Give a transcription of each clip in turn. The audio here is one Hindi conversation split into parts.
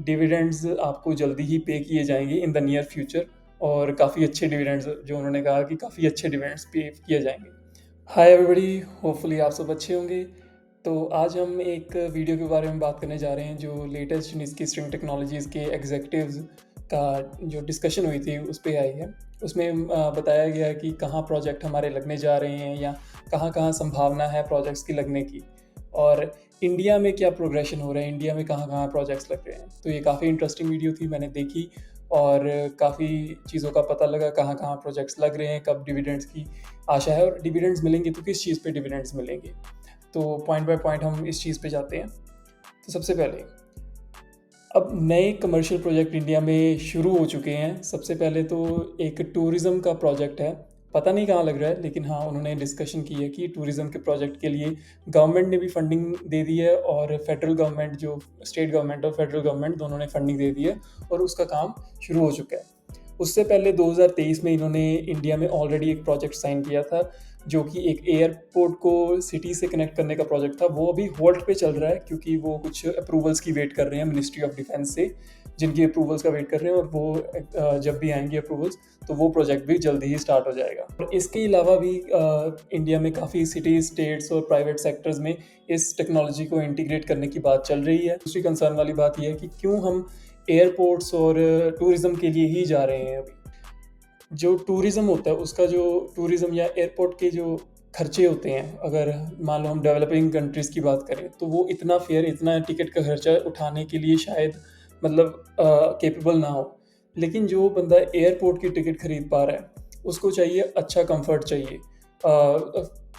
डिविडेंड्स आपको जल्दी ही पे किए जाएंगे इन द नियर फ्यूचर, और काफ़ी अच्छे डिविडेंड्स, जो उन्होंने कहा कि काफ़ी अच्छे डिविडेंड्स पे किए जाएंगे। हाय एवरीबॉडी, होपफुली आप सब अच्छे होंगे। तो आज हम एक वीडियो के बारे में बात करने जा रहे हैं जो लेटेस्ट निस्की स्ट्रिंग टेक्नोलॉजीज़ के एग्जीक्यूटिव्स का जो डिस्कशन हुई थी उस पे आई है। उसमें बताया गया कि कहाँ प्रोजेक्ट हमारे लगने जा रहे हैं या कहाँ कहाँ संभावना है प्रोजेक्ट्स की लगने की, और इंडिया में क्या प्रोग्रेशन हो रहा है, इंडिया में कहाँ कहाँ प्रोजेक्ट्स लग रहे हैं। तो ये काफ़ी इंटरेस्टिंग वीडियो थी, मैंने देखी और काफ़ी चीज़ों का पता लगा कहाँ कहाँ प्रोजेक्ट्स लग रहे हैं, कब डिविडेंड्स की आशा है, और डिविडेंड्स मिलेंगे तो किस चीज़ पे डिविडेंड्स मिलेंगे। तो पॉइंट बाय पॉइंट हम इस चीज़ पे जाते हैं। तो सबसे पहले, अब नए कमर्शियल प्रोजेक्ट इंडिया में शुरू हो चुके हैं। सबसे पहले तो एक टूरिज़्म का प्रोजेक्ट है, पता नहीं कहाँ लग रहा है, लेकिन हाँ उन्होंने डिस्कशन की है कि टूरिज़्म के प्रोजेक्ट के लिए गवर्नमेंट ने भी फंडिंग दे दी है, और फेडरल गवर्नमेंट, जो स्टेट गवर्नमेंट और फेडरल गवर्नमेंट दोनों ने फंडिंग दे दी है, और उसका काम शुरू हो चुका है। उससे पहले 2023 में इन्होंने इंडिया में ऑलरेडी एक प्रोजेक्ट साइन किया था, जो कि एक एयरपोर्ट को सिटी से कनेक्ट करने का प्रोजेक्ट था। वो अभी होल्ड पे चल रहा है क्योंकि वो कुछ अप्रूवल्स की वेट कर रहे हैं मिनिस्ट्री ऑफ डिफेंस से, जिनकी अप्रूवल्स का वेट कर रहे हैं, और वो जब भी आएंगे अप्रूवल्स तो वो प्रोजेक्ट भी जल्दी ही स्टार्ट हो जाएगा। और इसके अलावा भी इंडिया में काफ़ी सिटीज, स्टेट्स और प्राइवेट सेक्टर्स में इस टेक्नोलॉजी को इंटीग्रेट करने की बात चल रही है। दूसरी कंसर्न वाली बात यह है कि क्यों हम एयरपोर्ट्स और टूरिज़्म के लिए ही जा रहे हैं। अभी जो टूरिज़्म होता है उसका, जो टूरिज़्म या एयरपोर्ट के जो खर्चे होते हैं, अगर मान लो हम डेवलपिंग कंट्रीज़ की बात करें, तो वो इतना फेयर, इतना टिकट का खर्चा उठाने के लिए शायद मतलब कैपेबल ना हो। लेकिन जो बंदा एयरपोर्ट की टिकट खरीद पा रहा है, उसको चाहिए अच्छा कंफर्ट चाहिए,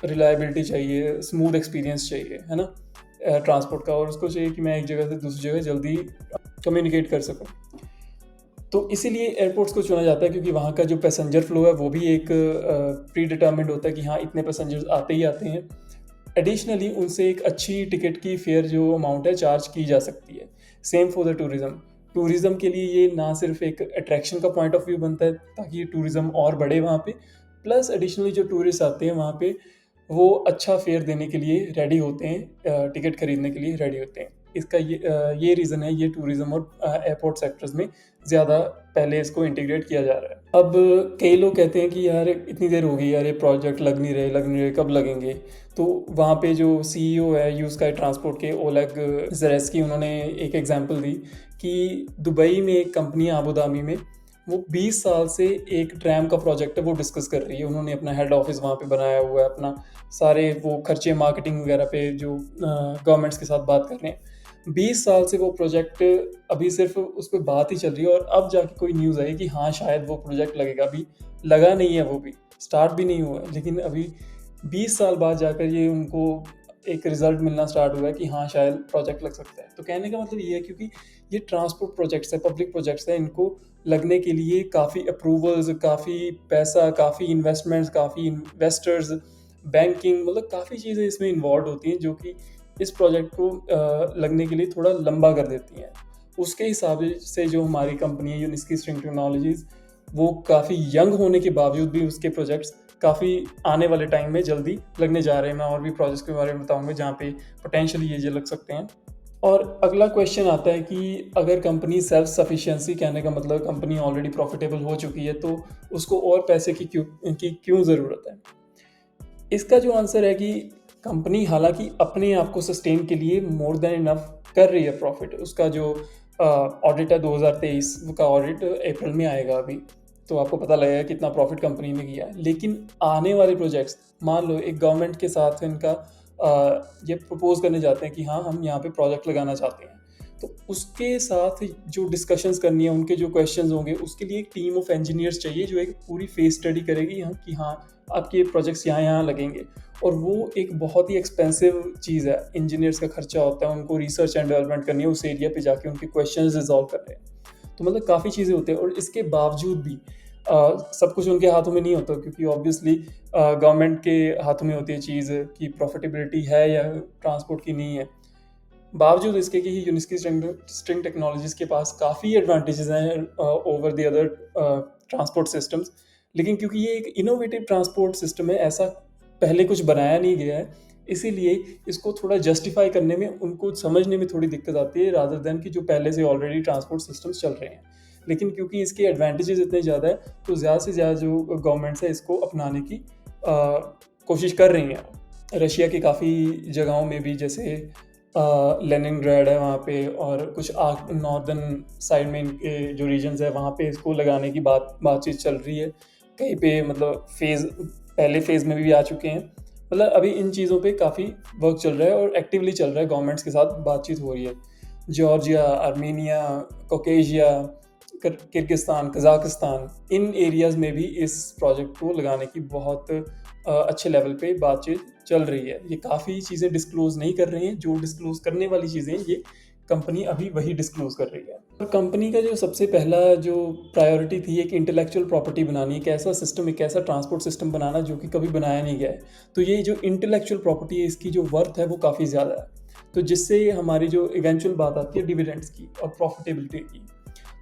रिलायबिलिटी चाहिए, स्मूथ एक्सपीरियंस चाहिए, है ना, ट्रांसपोर्ट का, और उसको चाहिए कि मैं एक जगह से दूसरी जगह जल्दी कम्युनिकेट कर सकूं। तो इसीलिए एयरपोर्ट्स को चुना जाता है, क्योंकि वहाँ का जो पैसेंजर फ्लो है वो भी एक प्री डिटर्मिंड होता है कि हाँ इतने पैसेंजर्स आते ही आते हैं। एडिशनली उनसे एक अच्छी टिकट की फेयर जो अमाउंट है चार्ज की जा सकती है। Same for the tourism. Tourism के लिए ये ना सिर्फ एक अट्रैक्शन का पॉइंट ऑफ व्यू बनता है ताकि टूरिज़्म और बढ़े वहाँ पे, प्लस एडिशनली जो टूरिस्ट आते हैं वहाँ पे वो अच्छा फेयर देने के लिए रेडी होते हैं, टिकट खरीदने के लिए रेडी होते हैं। इसका ये रीज़न है, ये टूरिज़्म और एयरपोर्ट सेक्टर्स में ज़्यादा पहले इसको इंटीग्रेट किया जा रहा है। अब कई लोग कहते हैं कि यार इतनी देर हो गई यार, ये प्रोजेक्ट लग नहीं रहे, कब लगेंगे। तो वहाँ पे जो सीईओ है यू स्काई ट्रांसपोर्ट के, ओलेग ज़रेस्की, उन्होंने एक एग्जांपल दी कि दुबई में एक कंपनी है आबू धाबी में, वो 20 साल से एक ट्रैम का प्रोजेक्ट है वो डिस्कस कर रही है। उन्होंने अपना हेड ऑफिस वहाँ पे बनाया हुआ है, अपना सारे वो खर्चे मार्केटिंग वगैरह पे जो गवर्नमेंट्स के साथ बात कर रहे हैं। 20 साल से वो प्रोजेक्ट अभी सिर्फ उस पर बात ही चल रही है, और अब जाके कोई न्यूज़ आई कि हाँ शायद वो प्रोजेक्ट लगेगा। अभी लगा नहीं है, वो भी स्टार्ट भी नहीं हुआ है, लेकिन अभी 20 साल बाद जाकर ये उनको एक रिजल्ट मिलना स्टार्ट हुआ है कि हाँ शायद प्रोजेक्ट लग सकता है। तो कहने का मतलब ये है, क्योंकि ये ट्रांसपोर्ट प्रोजेक्ट्स है, पब्लिक प्रोजेक्ट्स है, इनको लगने के लिए काफ़ी अप्रूवल्स, काफ़ी पैसा, काफ़ी इन्वेस्टमेंट्स, काफ़ी इन्वेस्टर्स, बैंकिंग, मतलब काफ़ी चीज़ें इसमें इन्वॉल्व होती हैं, जो कि इस प्रोजेक्ट को लगने के लिए थोड़ा लंबा कर देती हैं। उसके हिसाब से जो हमारी कंपनी है यूनिस्की स्ट्रिंग टेक्नोलॉजीज़, वो काफ़ी यंग होने के बावजूद भी उसके प्रोजेक्ट्स काफ़ी आने वाले टाइम में जल्दी लगने जा रहे हैं। मैं और भी प्रोजेक्ट्स के बारे में बताऊंगा जहाँ पे पोटेंशियली ये लग सकते हैं। और अगला क्वेश्चन आता है कि अगर कंपनी सेल्फ सफिशिएंसी, कहने का मतलब कंपनी ऑलरेडी प्रॉफिटेबल हो चुकी है, तो उसको और पैसे की क्यों ज़रूरत है। इसका जो आंसर है कि कंपनी हालांकि अपने आप को सस्टेन के लिए मोर देन इनफ कर रही है प्रॉफिट। उसका जो ऑडिट है 2023 का ऑडिट अप्रैल में आएगा अभी, तो आपको पता लगेगा कितना प्रॉफिट कंपनी ने किया है। लेकिन आने वाले प्रोजेक्ट्स, मान लो एक गवर्नमेंट के साथ इनका ये प्रपोज करने जाते हैं कि हाँ हम यहाँ पे प्रोजेक्ट लगाना चाहते हैं, तो उसके साथ जो डिस्कशंस करनी है, उनके जो क्वेश्चंस होंगे, उसके लिए एक टीम ऑफ इंजीनियर्स चाहिए जो एक पूरी फेस स्टडी करेगी यहाँ कि हाँ आपके प्रोजेक्ट्स यहाँ लगेंगे। और वो एक बहुत ही एक्सपेंसिव चीज़ है, इंजीनियर्स का खर्चा होता है, उनको रिसर्च एंड डेवलपमेंट करनी है, उस एरिया पे जाके उनके क्वेश्चंस रिजॉल्व करने हैं। तो मतलब काफ़ी चीज़ें होती हैं, और इसके बावजूद भी सब कुछ उनके हाथों में नहीं होता, क्योंकि ऑब्वियसली गवर्नमेंट के हाथों में होती है चीज़ कि प्रॉफिटेबिलिटी है या ट्रांसपोर्ट की नहीं है। बावजूद इसके कि यूनिस्की स्ट्रिंग टेक्नोलॉजीज़ के पास काफ़ी एडवांटेजेस हैं over the other transport systems, लेकिन क्योंकि ये एक इनोवेटिव ट्रांसपोर्ट सिस्टम है, ऐसा पहले कुछ बनाया नहीं गया है, इसीलिए इसको थोड़ा जस्टिफाई करने में, उनको समझने में थोड़ी दिक्कत आती है, रादर देन कि जो पहले से ऑलरेडी ट्रांसपोर्ट सिस्टम्स चल रहे हैं। लेकिन क्योंकि इसके एडवांटेजेस इतने ज़्यादा है, तो ज़्यादा से ज़्यादा जो गवर्नमेंट्स है इसको अपनाने की कोशिश कर रही हैं। रशिया की काफ़ी जगहों में भी, जैसे लेनिनग्राड है वहाँ पे, और कुछ नॉर्दर्न साइड में इनके जो रीजन्स है वहाँ पे इसको लगाने की बातचीत चल रही है। कहीं पे मतलब पहले फेज़ में भी आ चुके हैं। मतलब अभी इन चीज़ों पे काफ़ी वर्क चल रहा है और एक्टिवली चल रहा है, गवर्नमेंट्स के साथ बातचीत हो रही है। जॉर्जिया, आर्मेनिया, कॉकेशिया, किर्गिस्तान, कज़ाकिस्तान, इन एरियाज़ में भी इस प्रोजेक्ट को लगाने की बहुत अच्छे लेवल पे बातचीत चल रही है। ये काफ़ी चीज़ें डिस्क्लोज़ नहीं कर रहे हैं, जो डिस्क्लोज़ करने वाली चीज़ें ये कंपनी अभी वही डिस्क्लोज़ कर रही है। और कंपनी का जो सबसे पहला जो प्रायोरिटी थी, एक इंटेलेक्चुअल प्रॉपर्टी बनानी, एक ऐसा सिस्टम, एक ऐसा ट्रांसपोर्ट सिस्टम बनाना जो कि कभी बनाया नहीं गया है। तो ये जो इंटेलेक्चुअल प्रॉपर्टी है, इसकी जो वर्थ है वो काफ़ी ज़्यादा है। तो जिससे हमारी जो इवेंचुअल बात आती है डिविडेंड्स की और प्रॉफिटेबिलिटी की,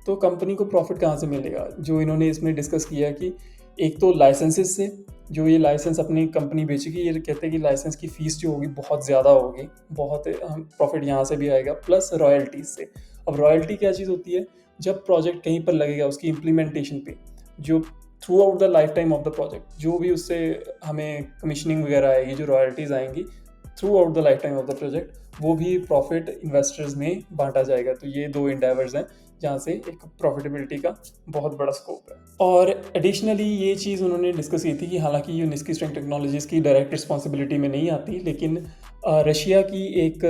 तो कंपनी को प्रॉफिट कहाँ से मिलेगा? जो इन्होंने इसमें डिस्कस किया कि एक तो लाइसेंसेस से, जो ये लाइसेंस अपनी कंपनी बेचेगी, ये कहते हैं कि लाइसेंस की फ़ीस जो होगी बहुत ज़्यादा होगी, बहुत प्रॉफिट यहाँ से भी आएगा, प्लस रॉयल्टीज़ से। अब रॉयल्टी क्या चीज़ होती है? जब प्रोजेक्ट कहीं पर लगेगा उसकी इम्प्लीमेंटेशन पे, जो through out the life time of the project, जो भी उससे हमें कमीशनिंग वगैरह आएगी, जो रॉयल्टीज़ आएंगी through out the life time of the project, वो भी प्रॉफिट इन्वेस्टर्स में बांटा जाएगा। तो ये दो इंडेवर्स हैं जहाँ से एक प्रॉफिटेबिलिटी का बहुत बड़ा स्कोप है। और एडिशनली ये चीज़ उन्होंने डिस्कस की थी कि हालांकि ये निस्की स्ट्रेंथ टेक्नोलॉजीज़ की डायरेक्ट रिस्पॉन्सिबिलिटी में नहीं आती, लेकिन रशिया की एक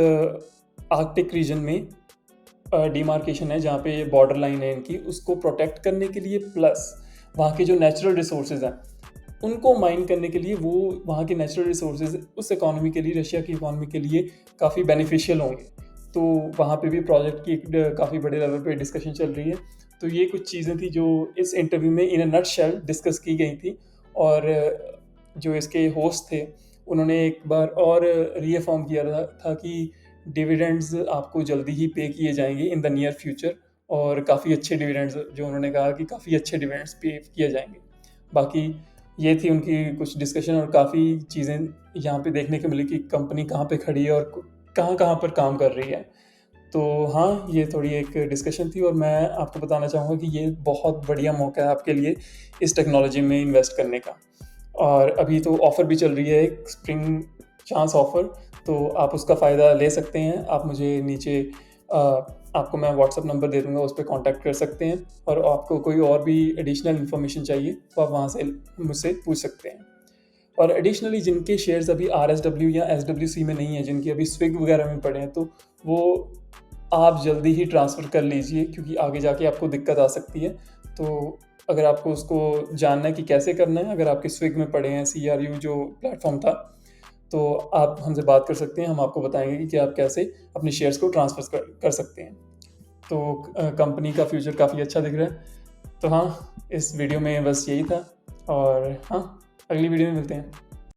आर्कटिक रीजन में डिमार्केशन है, जहाँ पे बॉर्डर लाइन है इनकी, उसको प्रोटेक्ट करने के लिए, प्लस वहाँ के जो नेचुरल रिसोर्सेज हैं उनको माइन करने के लिए, वो वहाँ के नेचुरल रिसोर्सेज उस इकॉनमी के लिए, रशिया की इकॉनमी के लिए काफ़ी बेनिफिशियल होंगे। तो वहाँ पे भी प्रोजेक्ट की काफ़ी बड़े लेवल पे डिस्कशन चल रही है। तो ये कुछ चीज़ें थी जो इस इंटरव्यू में इन अ नटशेल डिस्कस की गई थी। और जो इसके होस्ट थे उन्होंने एक बार और रीअफर्म किया था कि डिविडेंड्स आपको जल्दी ही पे किए जाएंगे इन द नियर फ्यूचर, और काफ़ी अच्छे डिविडेंड्स, जो उन्होंने कहा कि काफ़ी अच्छे डिविडेंड्स पे किए जाएंगे। बाकी ये थी उनकी कुछ डिस्कशन, और काफ़ी चीज़ें यहाँ पे देखने को मिली कि कंपनी कहाँ पे खड़ी है और कहाँ कहाँ पर काम कर रही है। तो हाँ, ये थोड़ी एक डिस्कशन थी, और मैं आपको बताना चाहूँगा कि ये बहुत बढ़िया मौका है आपके लिए इस टेक्नोलॉजी में इन्वेस्ट करने का। और अभी तो ऑफ़र भी चल रही है, एक स्प्रिंग चांस ऑफ़र, तो आप उसका फ़ायदा ले सकते हैं। आप मुझे नीचे आपको मैं व्हाट्सअप नंबर दे दूँगा, उस पर कॉन्टैक्ट कर सकते हैं। और आपको कोई और भी एडिशनल इन्फॉर्मेशन चाहिए तो आप वहाँ से मुझसे पूछ सकते हैं। और एडिशनली जिनके शेयर्स अभी RSW या SWC में नहीं है, जिनके अभी स्विग वगैरह में पड़े हैं, तो वो आप जल्दी ही ट्रांसफ़र कर लीजिए, क्योंकि आगे जाके आपको दिक्कत आ सकती है। तो अगर आपको उसको जानना है कि कैसे करना है, अगर आपके स्विग में पड़े हैं, CRU जो प्लेटफॉर्म था, तो आप हमसे बात कर सकते हैं। हम आपको बताएंगे कि आप कैसे अपने शेयर्स को ट्रांसफ़र कर सकते हैं। तो कंपनी का फ्यूचर काफ़ी अच्छा दिख रहा है। तो हाँ, इस वीडियो में बस यही था, और हाँ, अगली वीडियो में मिलते हैं।